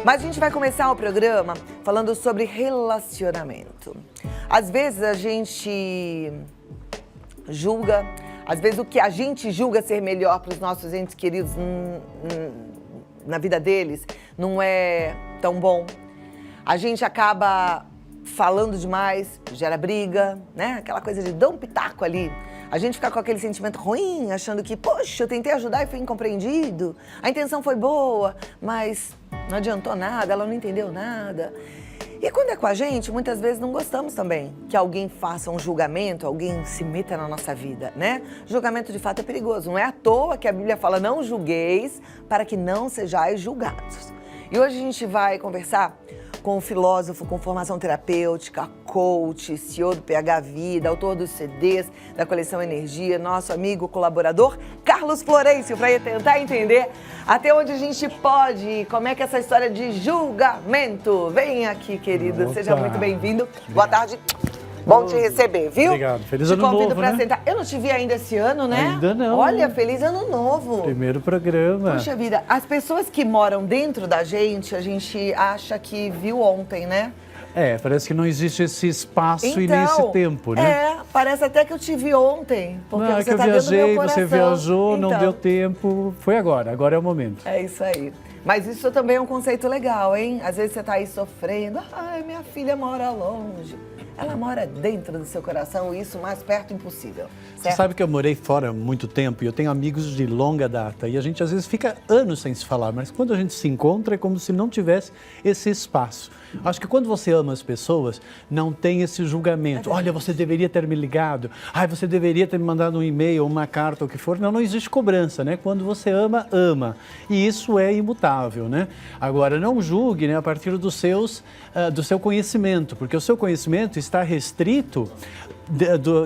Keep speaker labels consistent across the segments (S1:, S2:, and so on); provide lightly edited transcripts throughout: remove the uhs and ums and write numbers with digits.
S1: Mas a gente vai começar o programa falando sobre relacionamento. Às vezes a gente julga, às vezes o que a gente julga ser melhor para os nossos entes queridos na vida deles não é tão bom. A gente acaba falando demais, gera briga, né? Aquela coisa de dar um pitaco ali. A gente fica com aquele sentimento ruim, achando que, poxa, eu tentei ajudar e fui incompreendido. A intenção foi boa, mas não adiantou nada, ela não entendeu nada. E quando é com a gente, muitas vezes não gostamos também que alguém faça um julgamento, alguém se meta na nossa vida, né? Julgamento de fato é perigoso. Não é à toa que a Bíblia fala, não julgueis para que não sejais julgados. E hoje a gente vai conversar com um filósofo com formação terapêutica, coach, CEO do PH Vida, autor dos CDs da coleção Energia, nosso amigo colaborador, Carlos Florencio, para tentar entender até onde a gente pode, como é que é essa história de julgamento. Vem aqui, querido,
S2: Opa.
S1: Seja muito bem-vindo. Boa tarde. Bom te receber, viu?
S2: Obrigado. Feliz ano novo,
S1: Te convido para
S2: né?
S1: sentar. Eu não te vi ainda esse ano, né?
S2: Ainda não.
S1: Olha, feliz ano novo.
S2: Primeiro programa.
S1: Puxa vida, as pessoas que moram dentro da gente, a gente acha que viu ontem, né?
S2: É, parece que não existe esse espaço e nem
S1: Então,
S2: esse tempo, né?
S1: Parece até que eu te vi ontem, porque
S2: Não, é
S1: você
S2: que eu
S1: tá dentro do meu
S2: viajei,
S1: coração.
S2: você viajou, não
S1: Então,
S2: deu tempo. Foi agora é o momento.
S1: É isso aí. Mas isso também é um conceito legal, hein? Às vezes você tá aí sofrendo, ai, minha filha mora longe. Ela mora dentro do seu coração e isso o mais perto impossível.
S2: Você
S1: Certo?
S2: sabe que eu morei fora há muito tempo e eu tenho amigos de longa data e a gente às vezes fica anos sem se falar, mas quando a gente se encontra é como se não tivesse esse espaço. Acho que quando você ama as pessoas, não tem esse julgamento. Olha, você deveria ter me ligado. Ai, você deveria ter me mandado um e-mail, uma carta, o que for. Não existe cobrança, né? Quando você ama, ama. E isso é imutável, né? Agora, não julgue, né, a partir do seu conhecimento, porque o seu conhecimento está restrito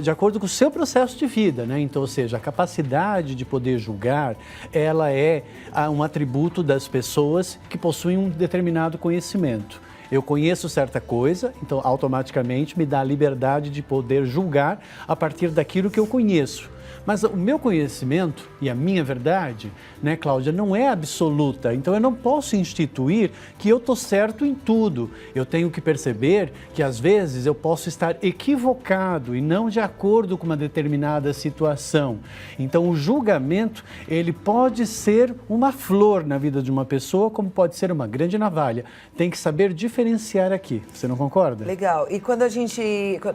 S2: de acordo com o seu processo de vida, né? Então, ou seja, a capacidade de poder julgar, ela é um atributo das pessoas que possuem um determinado conhecimento. Eu conheço certa coisa, então automaticamente me dá a liberdade de poder julgar a partir daquilo que eu conheço. Mas o meu conhecimento e a minha verdade, né, Cláudia, não é absoluta. Então eu não posso instituir que eu estou certo em tudo. Eu tenho que perceber que às vezes eu posso estar equivocado e não de acordo com uma determinada situação. Então o julgamento, ele pode ser uma flor na vida de uma pessoa, como pode ser uma grande navalha. Tem que saber diferenciar aqui. Você não concorda?
S1: Legal. E quando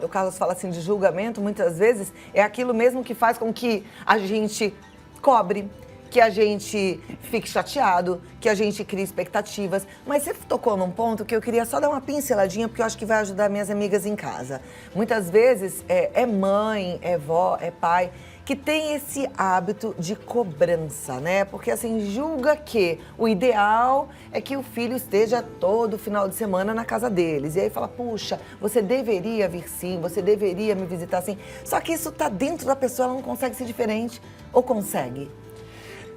S1: o Carlos fala assim de julgamento, muitas vezes é aquilo mesmo que faz com que a gente cobre, que a gente fique chateado, que a gente crie expectativas. Mas você tocou num ponto que eu queria só dar uma pinceladinha, porque eu acho que vai ajudar minhas amigas em casa. Muitas vezes é mãe, é vó, é pai que tem esse hábito de cobrança, né? Porque assim, julga que o ideal é que o filho esteja todo final de semana na casa deles. E aí fala, puxa, você deveria vir sim, você deveria me visitar sim. Só que isso tá dentro da pessoa, ela não consegue ser diferente. Ou consegue?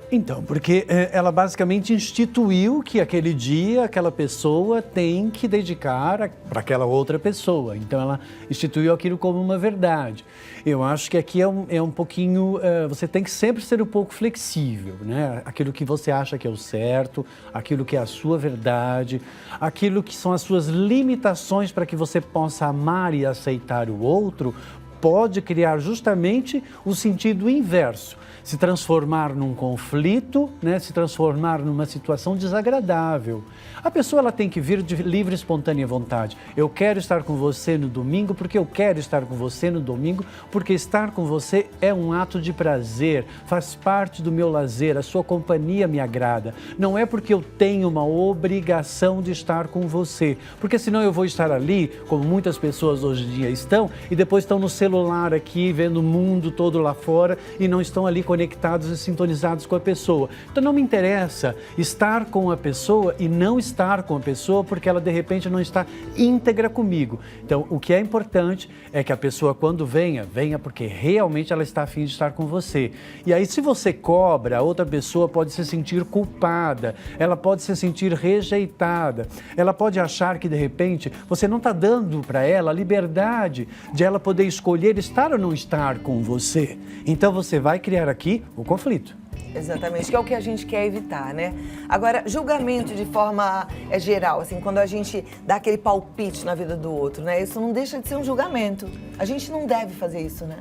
S2: Então, porque ela basicamente instituiu que aquele dia, aquela pessoa tem que dedicar para aquela outra pessoa. Então, ela instituiu aquilo como uma verdade. Eu acho que aqui é um pouquinho... você tem que sempre ser um pouco flexível, né? Aquilo que você acha que é o certo, aquilo que é a sua verdade, aquilo que são as suas limitações para que você possa amar e aceitar o outro, pode criar justamente o sentido inverso. Se transformar num conflito, né? Se transformar numa situação desagradável. A pessoa ela tem que vir de livre e espontânea vontade. Eu quero estar com você no domingo porque eu quero estar com você no domingo, porque estar com você é um ato de prazer, faz parte do meu lazer, a sua companhia me agrada. Não é porque eu tenho uma obrigação de estar com você, porque senão eu vou estar ali, como muitas pessoas hoje em dia estão, e depois estão no celular aqui, vendo o mundo todo lá fora e não estão ali conectados e sintonizados com a pessoa. Então não me interessa estar com a pessoa e não estar com a pessoa porque ela de repente não está íntegra comigo. Então o que é importante é que a pessoa quando venha porque realmente ela está a fim de estar com você. E aí se você cobra, a outra pessoa pode se sentir culpada, ela pode se sentir rejeitada, ela pode achar que de repente você não está dando para ela a liberdade de ela poder escolher escolher estar ou não estar com você. Então você vai criar aqui o conflito.
S1: Exatamente, que é o que a gente quer evitar, né? Agora, julgamento de forma geral, assim, quando a gente dá aquele palpite na vida do outro, né? Isso não deixa de ser um julgamento. A gente não deve fazer isso, né?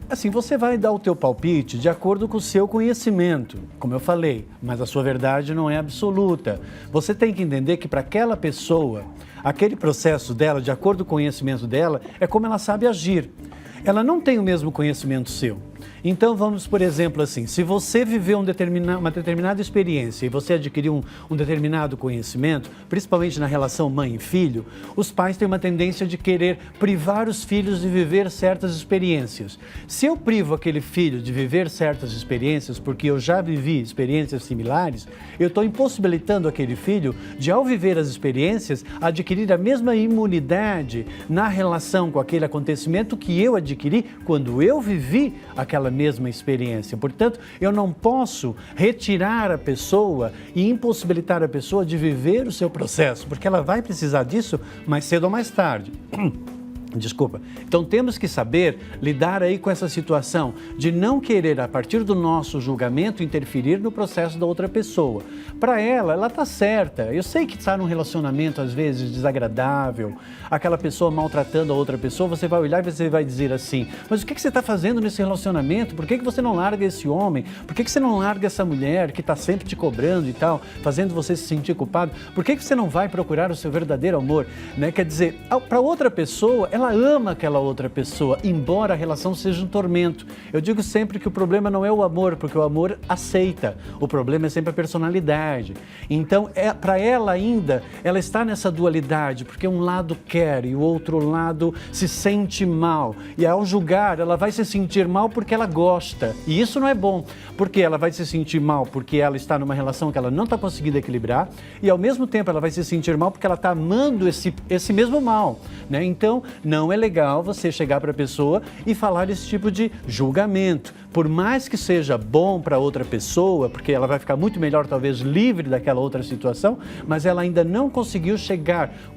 S2: Assim, você vai dar o teu palpite de acordo com o seu conhecimento, como eu falei, mas a sua verdade não é absoluta. Você tem que entender que para aquela pessoa, aquele processo dela, de acordo com o conhecimento dela, é como ela sabe agir. Ela não tem o mesmo conhecimento seu. Então vamos, por exemplo, assim, se você viveu uma determinada experiência e você adquiriu um determinado conhecimento, principalmente na relação mãe e filho, os pais têm uma tendência de querer privar os filhos de viver certas experiências. Se eu privo aquele filho de viver certas experiências, porque eu já vivi experiências similares, eu estou impossibilitando aquele filho de, ao viver as experiências, adquirir a mesma imunidade na relação com aquele acontecimento que eu adquiri quando eu vivi aquela mesma experiência. Portanto, eu não posso retirar a pessoa e impossibilitar a pessoa de viver o seu processo, porque ela vai precisar disso mais cedo ou mais tarde. Desculpa. Então temos que saber lidar aí com essa situação de não querer, a partir do nosso julgamento, interferir no processo da outra pessoa. Para ela está certa. Eu sei que está num relacionamento, às vezes, desagradável, aquela pessoa maltratando a outra pessoa, você vai olhar e você vai dizer assim, mas o que você está fazendo nesse relacionamento? Por que você não larga esse homem? Por que você não larga essa mulher que está sempre te cobrando e tal, fazendo você se sentir culpado? Por que você não vai procurar o seu verdadeiro amor? Né? Quer dizer, para outra pessoa, ela ama aquela outra pessoa, embora a relação seja um tormento. Eu digo sempre que o problema não é o amor, porque o amor aceita. O problema é sempre a personalidade. Então, para ela ainda, ela está nessa dualidade, porque um lado quer e o outro lado se sente mal. E ao julgar, ela vai se sentir mal porque ela gosta. E isso não é bom, porque ela vai se sentir mal porque ela está numa relação que ela não está conseguindo equilibrar, e ao mesmo tempo ela vai se sentir mal porque ela está amando esse mesmo mal, né? Então, não é legal você chegar para a pessoa e falar esse tipo de julgamento. Por mais que seja bom para outra pessoa, porque ela vai ficar muito melhor, talvez, livre daquela outra situação, mas ela ainda não conseguiu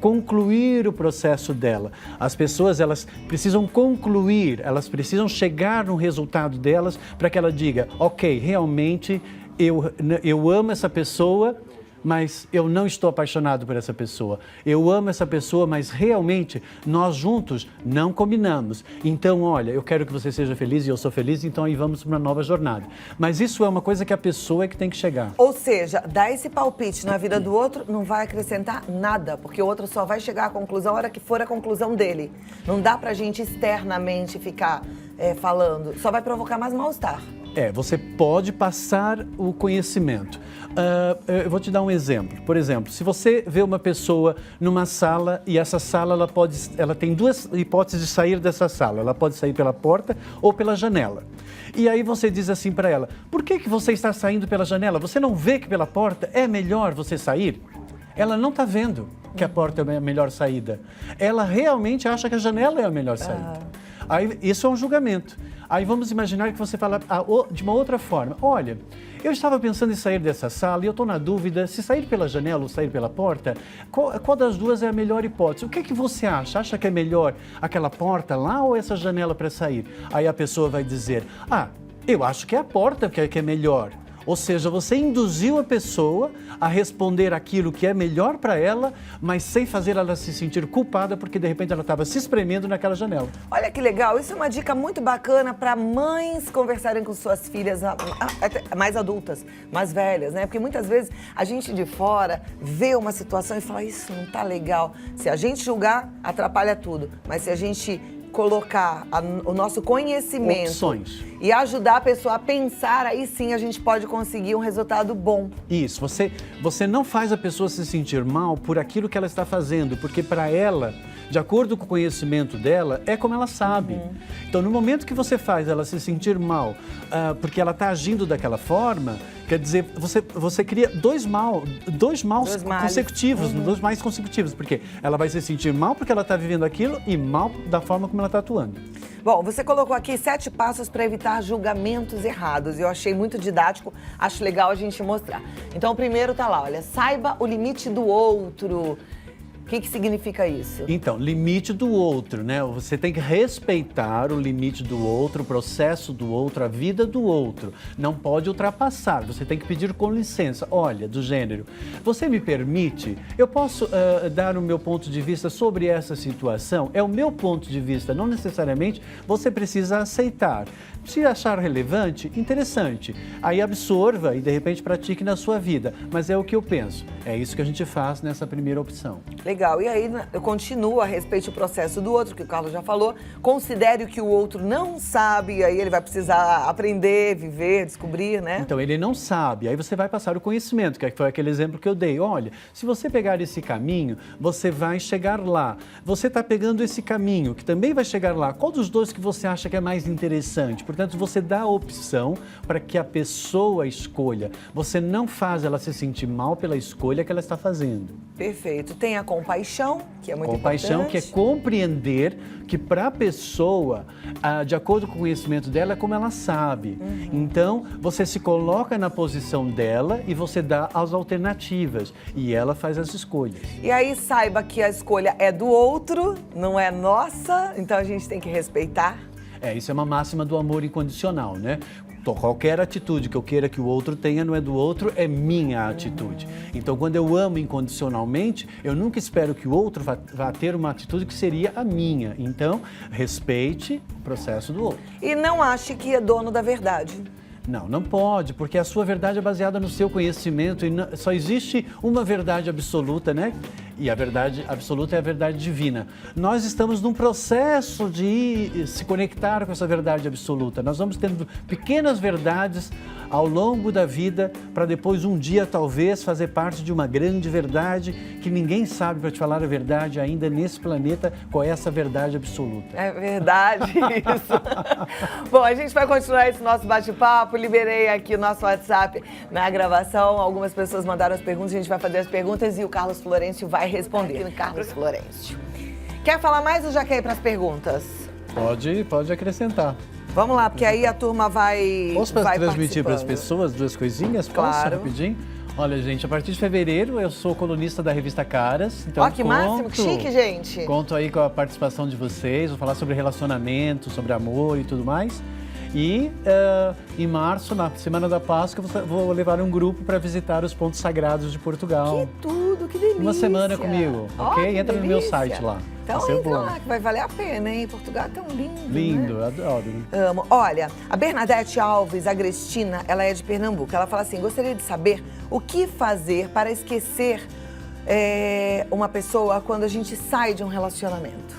S2: concluir o processo dela. As pessoas, elas precisam concluir, elas precisam chegar no resultado delas para que ela diga, ok, realmente eu amo essa pessoa, mas eu não estou apaixonado por essa pessoa. Eu amo essa pessoa, mas realmente nós juntos não combinamos. Então, olha, eu quero que você seja feliz e eu sou feliz, então aí vamos para uma nova jornada. Mas isso é uma coisa que a pessoa é que tem que chegar.
S1: Ou seja, dar esse palpite na vida do outro não vai acrescentar nada, porque o outro só vai chegar à conclusão a hora que for a conclusão dele. Não dá pra gente externamente ficar falando, só vai provocar mais mal-estar.
S2: Você pode passar o conhecimento. Eu vou te dar um exemplo. Por exemplo, se você vê uma pessoa numa sala e essa sala ela tem duas hipóteses de sair dessa sala. Ela pode sair pela porta ou pela janela. E aí você diz assim para ela, por que você está saindo pela janela? Você não vê que pela porta é melhor você sair? Ela não está vendo que a porta é a melhor saída. Ela realmente acha que a janela é a melhor saída. Aí, isso é um julgamento. Aí vamos imaginar que você fala de uma outra forma. Olha, eu estava pensando em sair dessa sala e eu estou na dúvida se sair pela janela ou sair pela porta, qual das duas é a melhor hipótese? O que é que você acha? Acha que é melhor aquela porta lá ou essa janela para sair? Aí a pessoa vai dizer, eu acho que é a porta que é melhor. Ou seja, você induziu a pessoa a responder aquilo que é melhor para ela, mas sem fazer ela se sentir culpada, porque de repente ela estava se espremendo naquela janela.
S1: Olha que legal, isso é uma dica muito bacana para mães conversarem com suas filhas mais adultas, mais velhas, né? Porque muitas vezes a gente de fora vê uma situação e fala, isso não tá legal. Se a gente julgar, atrapalha tudo. Mas se a gente colocar o nosso conhecimento
S2: opções
S1: e ajudar a pessoa a pensar, aí sim a gente pode conseguir um resultado bom.
S2: Isso, você não faz a pessoa se sentir mal por aquilo que ela está fazendo, porque para ela, de acordo com o conhecimento dela, é como ela sabe. Então, no momento que você faz ela se sentir mal, porque ela está agindo daquela forma, quer dizer, você cria dois males consecutivos, dois males consecutivos, porque ela vai se sentir mal porque ela está vivendo aquilo e mal da forma como ela está atuando.
S1: Bom, você colocou aqui 7 passos para evitar julgamentos errados. Eu achei muito didático, acho legal a gente mostrar. Então, o primeiro tá lá, olha, saiba o limite do outro. O que significa isso?
S2: Então, limite do outro, né? Você tem que respeitar o limite do outro, o processo do outro, a vida do outro. Não pode ultrapassar, você tem que pedir com licença. Olha, do gênero, você me permite? Eu posso dar o meu ponto de vista sobre essa situação? É o meu ponto de vista, não necessariamente você precisa aceitar. Se achar relevante, interessante. Aí absorva e de repente pratique na sua vida. Mas é o que eu penso. É isso que a gente faz nessa primeira opção.
S1: Legal. E aí eu continuo a respeite o processo do outro, que o Carlos já falou. Considere o que o outro não sabe, aí ele vai precisar aprender, viver, descobrir, né?
S2: Então, ele não sabe. Aí você vai passar o conhecimento, que foi aquele exemplo que eu dei. Olha, se você pegar esse caminho, você vai chegar lá. Você está pegando esse caminho, que também vai chegar lá. Qual dos dois que você acha que é mais interessante? Portanto, você dá a opção para que a pessoa escolha. Você não faz ela se sentir mal pela escolha que ela está fazendo.
S1: Perfeito. Tem a compaixão, que é muito
S2: Compaixão,
S1: importante.
S2: que é compreender que para a pessoa, de acordo com o conhecimento dela, é como ela sabe. Então, você se coloca na posição dela e você dá as alternativas. E ela faz as escolhas.
S1: E aí saiba que a escolha é do outro, não é nossa, então a gente tem que respeitar.
S2: Isso é uma máxima do amor incondicional, né? Qualquer atitude que eu queira que o outro tenha não é do outro, é minha atitude. Então, quando eu amo incondicionalmente, eu nunca espero que o outro vá ter uma atitude que seria a minha. Então, respeite o processo do outro.
S1: E não ache que é dono da verdade.
S2: Não, não pode, porque a sua verdade é baseada no seu conhecimento e só existe uma verdade absoluta, né? E a verdade absoluta é a verdade divina. Nós estamos num processo de se conectar com essa verdade absoluta. Nós vamos tendo pequenas verdades ao longo da vida para depois um dia talvez fazer parte de uma grande verdade que ninguém sabe, para te falar a verdade, ainda nesse planeta, qual é essa verdade absoluta.
S1: É verdade isso. Bom, a gente vai continuar esse nosso bate-papo. Liberei aqui o nosso WhatsApp na gravação. Algumas pessoas mandaram as perguntas, a gente vai fazer as perguntas e o Carlos Florencio vai responder. Carlos Florencio. Quer falar mais ou já quer ir para as perguntas?
S2: Pode acrescentar.
S1: Vamos lá, porque aí a turma vai
S2: transmitir para as pessoas duas coisinhas?
S1: Claro.
S2: Posso, rapidinho? Olha, gente, a partir de fevereiro eu sou colunista da revista Caras. Então
S1: que máximo, que chique, gente.
S2: Conto aí com a participação de vocês, vou falar sobre relacionamento, sobre amor e tudo mais. E em março, na Semana da Páscoa, vou levar um grupo para visitar os pontos sagrados de Portugal.
S1: Que tudo, que delícia.
S2: Uma semana comigo, ok? Entra no meu site lá.
S1: Então entra lá, que vai valer a pena, hein? Portugal é tão lindo,
S2: Lindo,
S1: né?
S2: Adoro.
S1: Amo. Olha, a Bernadette Alves Agrestina, ela é de Pernambuco. Ela fala assim, gostaria de saber o que fazer para esquecer uma pessoa quando a gente sai de um relacionamento.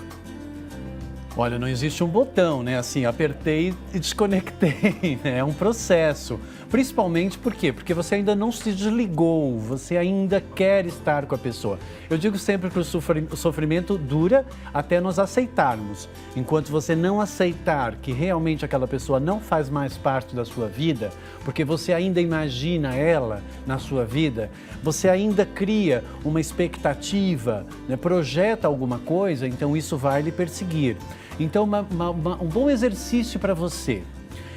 S2: Olha, não existe um botão, né? Assim, apertei e desconectei, né? É um processo. Principalmente por quê? Porque você ainda não se desligou, você ainda quer estar com a pessoa. Eu digo sempre que o sofrimento dura até nós aceitarmos. Enquanto você não aceitar que realmente aquela pessoa não faz mais parte da sua vida, porque você ainda imagina ela na sua vida, você ainda cria uma expectativa, né? Projeta alguma coisa, então isso vai lhe perseguir. Então, um bom exercício para você.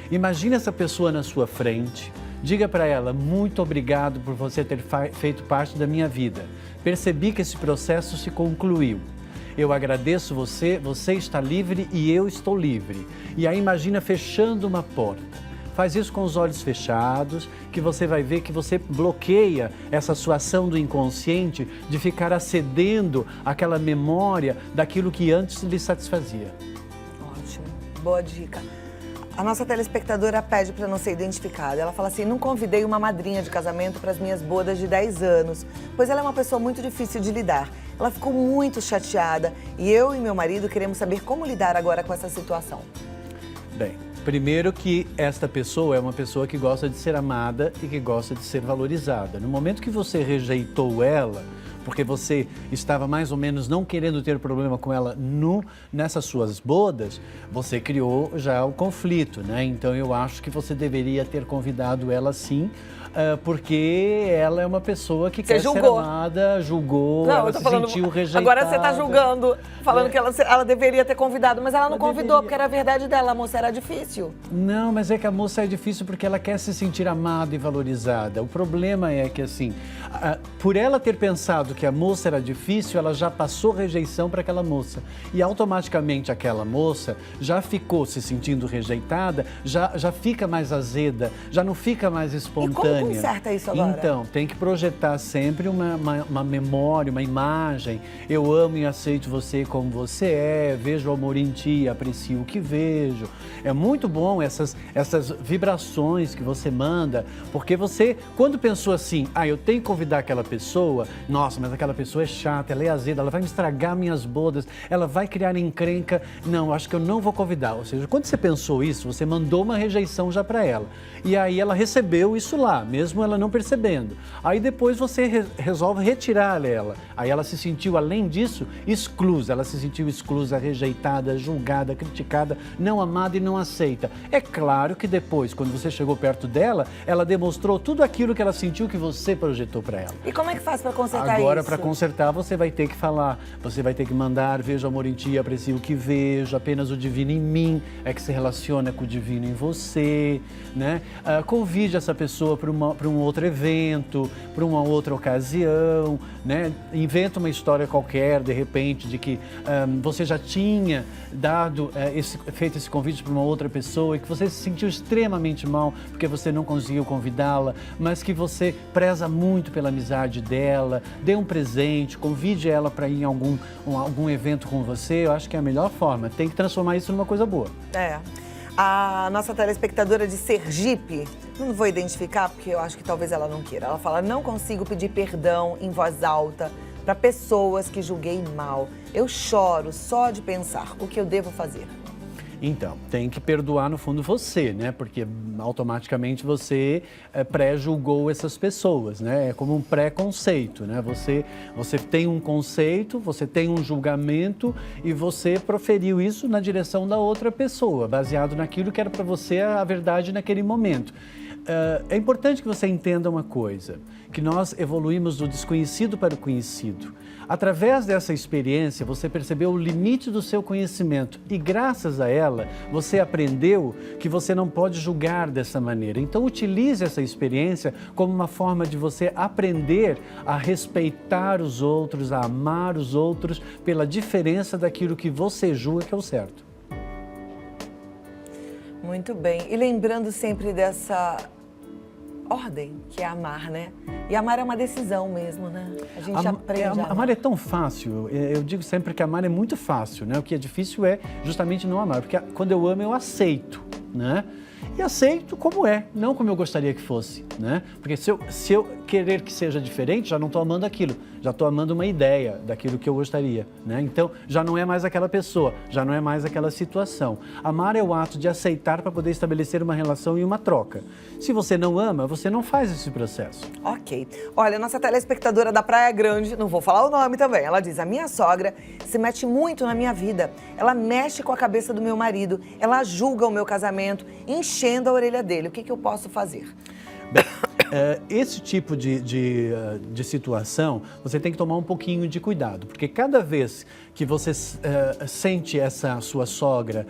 S2: Imagine essa pessoa na sua frente, diga para ela, muito obrigado por você ter feito parte da minha vida. Percebi que esse processo se concluiu. Eu agradeço você, você está livre e eu estou livre. E aí imagina fechando uma porta. Faz isso com os olhos fechados, que você vai ver que você bloqueia essa sua ação do inconsciente de ficar acedendo àquela memória daquilo que antes lhe satisfazia.
S1: Ótimo, boa dica. A nossa telespectadora pede para não ser identificada. Ela fala assim, não convidei uma madrinha de casamento para as minhas bodas de 10 anos, pois ela é uma pessoa muito difícil de lidar. Ela ficou muito chateada e eu e meu marido queremos saber como lidar agora com essa situação.
S2: Bem, primeiro que esta pessoa é uma pessoa que gosta de ser amada e que gosta de ser valorizada. No momento que você rejeitou ela, porque você estava mais ou menos não querendo ter problema com ela nessas suas bodas, você criou já o conflito, né? Então eu acho que você deveria ter convidado ela sim porque ela é uma pessoa que
S1: Você
S2: quer
S1: julgou.
S2: ser amada, julgou,
S1: Não,
S2: ela
S1: eu tô
S2: se
S1: falando,
S2: sentiu rejeitada.
S1: agora você tá julgando, falando que ela deveria ter convidado, mas ela não convidou,
S2: deveria.
S1: porque era a verdade dela, a moça era difícil.
S2: Não, mas é que a moça é difícil porque ela quer se sentir amada e valorizada. O problema é que, assim, por ela ter pensado que a moça era difícil, ela já passou rejeição para aquela moça. E automaticamente aquela moça já ficou se sentindo rejeitada, já fica mais azeda, já não fica mais espontânea.
S1: E como conserta isso agora?
S2: Então, tem que projetar sempre uma memória, uma imagem. Eu amo e aceito você como você é, vejo o amor em ti, aprecio o que vejo. É muito bom essas vibrações que você manda, porque você, quando pensou assim, eu tenho que convidar aquela pessoa, nossa, mas aquela pessoa é chata, ela é azeda, ela vai me estragar minhas bodas, ela vai criar encrenca, não, acho que eu não vou convidar. Ou seja, quando você pensou isso, você mandou uma rejeição já para ela. E aí ela recebeu isso lá, mesmo ela não percebendo. Aí depois você resolve retirar ela. Aí ela se sentiu, além disso, exclusa. Ela se sentiu exclusa, rejeitada, julgada, criticada, não amada e não aceita. É claro que depois, quando você chegou perto dela, ela demonstrou tudo aquilo que ela sentiu que você projetou para ela.
S1: E como é que faz para consertar
S2: Agora,
S1: isso?
S2: para consertar, você vai ter que falar, você vai ter que mandar, vejo amor em ti, aprecio o que vejo, apenas o divino em mim é que se relaciona com o divino em você, né? Convide essa pessoa para um outro evento, para uma outra ocasião, né? Inventa uma história qualquer, de repente, de que você já tinha feito esse convite para uma outra pessoa e que você se sentiu extremamente mal porque você não conseguiu convidá-la, mas que você preza muito pela amizade dela, dê um presente, convide ela para ir em algum evento com você. Eu acho que é a melhor forma. Tem que transformar isso numa coisa boa.
S1: A nossa telespectadora de Sergipe, não vou identificar porque eu acho que talvez ela não queira. Ela fala, não consigo pedir perdão em voz alta para pessoas que julguei mal. Eu choro só de pensar o que eu devo fazer.
S2: Então, tem que perdoar no fundo você, né? Porque automaticamente você pré-julgou essas pessoas, né? É como um preconceito, né? Você tem um conceito, você tem um julgamento e você proferiu isso na direção da outra pessoa, baseado naquilo que era para você a verdade naquele momento. É importante que você entenda uma coisa, que nós evoluímos do desconhecido para o conhecido. Através dessa experiência, você percebeu o limite do seu conhecimento e, graças a ela, você aprendeu que você não pode julgar dessa maneira. Então, utilize essa experiência como uma forma de você aprender a respeitar os outros, a amar os outros pela diferença daquilo que você julga que é o certo.
S1: Muito bem. E lembrando sempre dessa ordem, que é amar, né? E amar é uma decisão mesmo, né? A gente aprende a amar.
S2: Amar é tão fácil. Eu digo sempre que amar é muito fácil, né? O que é difícil é justamente não amar. Porque quando eu amo, eu aceito, né? E aceito como é, não como eu gostaria que fosse, né? Porque se eu querer que seja diferente, já não estou amando aquilo, já estou amando uma ideia daquilo que eu gostaria, né? Então, já não é mais aquela pessoa, já não é mais aquela situação. Amar é o ato de aceitar para poder estabelecer uma relação e uma troca. Se você não ama, você não faz esse processo.
S1: Ok. Olha, nossa telespectadora da Praia Grande, não vou falar o nome também, ela diz, a minha sogra se mete muito na minha vida, ela mexe com a cabeça do meu marido, ela julga o meu casamento, enchendo a orelha dele. O que eu posso fazer?
S2: Bem, esse tipo de situação, você tem que tomar um pouquinho de cuidado, porque cada vez que você sente essa sua sogra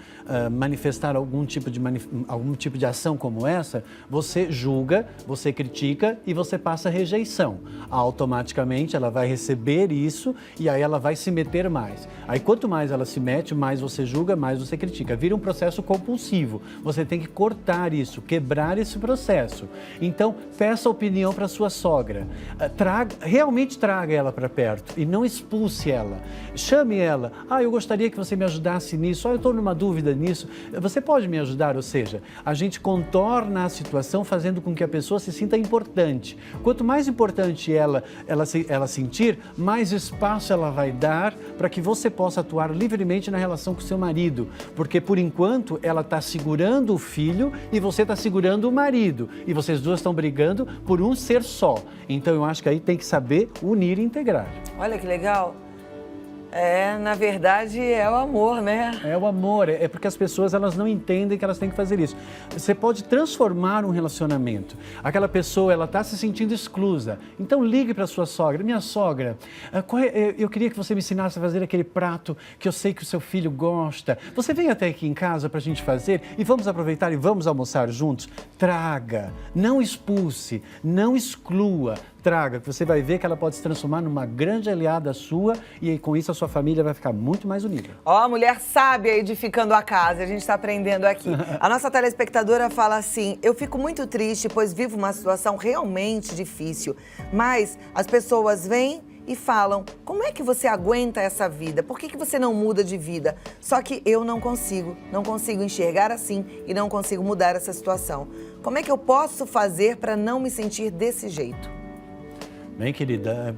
S2: manifestar algum tipo de ação como essa, você julga, você critica e você passa rejeição. Automaticamente ela vai receber isso e aí ela vai se meter mais. Aí quanto mais ela se mete, mais você julga, mais você critica. Vira um processo compulsivo. Você tem que cortar isso, quebrar esse processo. Então, peça opinião para sua sogra. Realmente traga ela para perto e não expulse ela. Chame ela. Eu gostaria que você me ajudasse nisso. Eu estou numa dúvida nisso. Você pode me ajudar? Ou seja, a gente contorna a situação fazendo com que a pessoa se sinta importante. Quanto mais importante ela sentir, mais espaço ela vai dar para que você possa atuar livremente na relação com seu marido. Porque, por enquanto, ela está segurando o filho e você está segurando o marido. E vocês duas estão brigando por um ser só. Então, eu acho que aí tem que saber unir e integrar.
S1: Olha que legal. Na verdade, é o amor, né?
S2: É o amor, é porque as pessoas elas não entendem que elas têm que fazer isso. Você pode transformar um relacionamento. Aquela pessoa, ela está se sentindo exclusa. Então ligue para sua sogra. Minha sogra, eu queria que você me ensinasse a fazer aquele prato que eu sei que o seu filho gosta. Você vem até aqui em casa para a gente fazer e vamos aproveitar e vamos almoçar juntos? Traga, não expulse, não exclua. Traga, que você vai ver que ela pode se transformar numa grande aliada sua e com isso a sua família vai ficar muito mais unida.
S1: Ó, mulher sábia edificando a casa, a gente está aprendendo aqui. A nossa telespectadora fala assim: eu fico muito triste, pois vivo uma situação realmente difícil, mas as pessoas vêm e falam, como é que você aguenta essa vida? Por que você não muda de vida? Só que eu não consigo enxergar assim e não consigo mudar essa situação. Como é que eu posso fazer para não me sentir desse jeito?
S2: Bem, querida,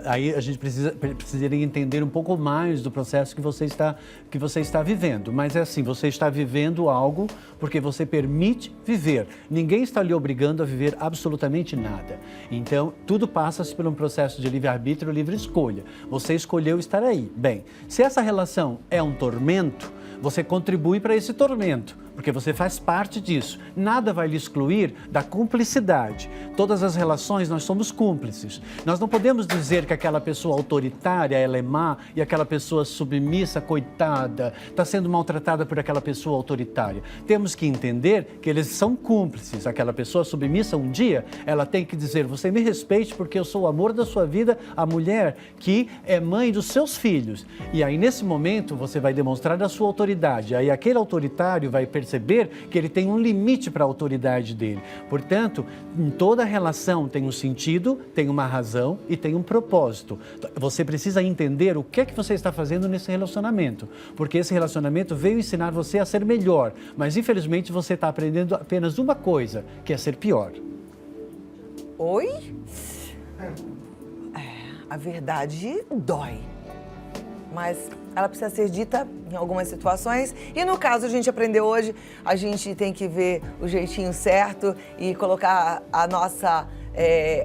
S2: aí a gente precisaria entender um pouco mais do processo que você está vivendo. Mas é assim, você está vivendo algo porque você permite viver. Ninguém está lhe obrigando a viver absolutamente nada. Então, tudo passa-se por um processo de livre-arbítrio, livre escolha. Você escolheu estar aí. Bem, se essa relação é um tormento, você contribui para esse tormento, porque você faz parte disso. Nada vai lhe excluir da cumplicidade. Todas as relações nós somos cúmplices. Nós não podemos dizer que aquela pessoa autoritária, ela é má, e aquela pessoa submissa, coitada, está sendo maltratada por aquela pessoa autoritária. Temos que entender que eles são cúmplices. Aquela pessoa submissa, um dia, ela tem que dizer, você me respeite porque eu sou o amor da sua vida, a mulher que é mãe dos seus filhos. E aí, nesse momento, você vai demonstrar a sua autoridade. Aí aquele autoritário vai perceber que ele tem um limite para a autoridade dele. Portanto, em toda relação tem um sentido, tem uma razão e tem um propósito. Você precisa entender o que é que você está fazendo nesse relacionamento, porque esse relacionamento veio ensinar você a ser melhor, mas infelizmente você está aprendendo apenas uma coisa, que é ser pior.
S1: Oi? A verdade dói. Mas ela precisa ser dita em algumas situações. E no caso, a gente aprendeu hoje, a gente tem que ver o jeitinho certo e colocar a nossa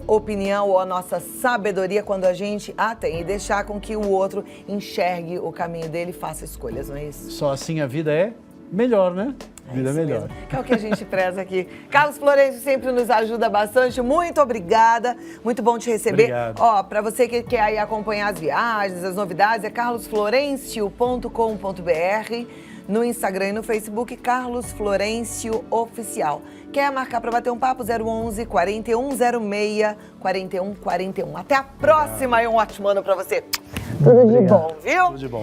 S1: opinião ou a nossa sabedoria quando a gente a tem. E deixar com que o outro enxergue o caminho dele e faça escolhas, não é isso?
S2: Só assim a vida é melhor, né? Vida melhor.
S1: Mesmo, que é o que a gente preza aqui. Carlos Florencio sempre nos ajuda bastante. Muito obrigada. Muito bom te receber.
S2: Obrigado.
S1: Ó, para você que quer aí acompanhar as viagens, as novidades, é carlosflorencio.com.br. No Instagram e no Facebook, Carlos Florencio Oficial. Quer marcar para bater um papo? 011 4106 4141. Até a próxima e um ótimo ano para você. Tudo de bom, viu?
S2: Tudo de bom.